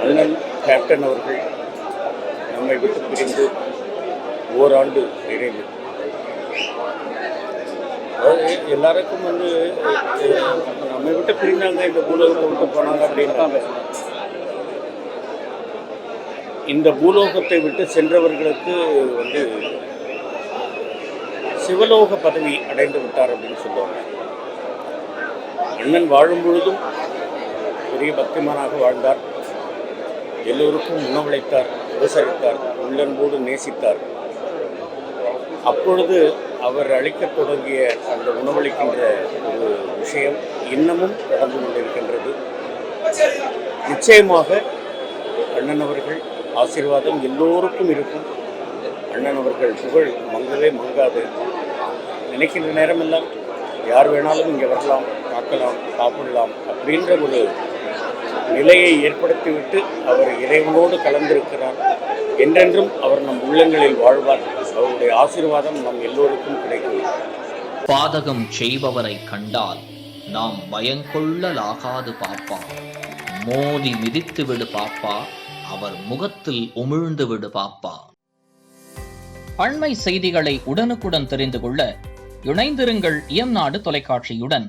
அண்ணன் கேப்டன் அவர்கள் நம்மை விட்டு பிரிந்து ஓராண்டு நிறைவு. அதாவது எல்லாருக்கும் நம்மை விட்டு பிரிந்தாங்க, இந்த பூலோகத்தை விட்டு போனாங்க அப்படின்றாங்க. இந்த பூலோகத்தை விட்டு சென்றவர்களுக்கு சிவலோக பதவி அடைந்து விட்டார் அப்படின்னு சொல்லுவாங்க. அண்ணன் வாழும் பொழுதும் பெரிய பக்திமானாக வாழ்ந்தார். எல்லோருக்கும் உணவளித்தார், உபசரித்தார், உள்ளன்போடு நேசித்தார். அப்பொழுது அவர் அளிக்கத் தொடங்கிய அந்த உணவளிக்கின்ற ஒரு விஷயம் இன்னமும் நடந்து கொண்டிருக்கின்றது. நிச்சயமாக அண்ணன் அவர்கள் ஆசீர்வாதம் எல்லோருக்கும் இருக்கும். அண்ணன் அவர்கள் புகழ் மங்கவே மங்காது. நினைக்கின்ற நேரமெல்லாம் யார் வேணாலும் இங்கே வரலாம், காக்கலாம், சாப்பிடலாம் அப்படின்ற ஒரு நிலையை ஏற்படுத்திவிட்டு அவர் இறைவனோடு கலந்திருக்கிறார். என்றென்றும் அவர் நம் உள்ளங்களில் வாழ்வார். அவருடைய ஆசீர்வாதம் நம் எல்லோருக்கும் கிடைக்கும். பாதகம் செய்பவரை கண்டால் நாம் பயங்கொள்ளலாகாது பாப்பா. மோதி மிதித்து விடு பாப்பா, அவர் முகத்தில் உமிழ்ந்து விடு பாப்பா. அண்மை செய்திகளை உடனுக்குடன் தெரிந்து கொள்ள இணைந்திருங்கள் இயம்நாடு தொலைக்காட்சியுடன்.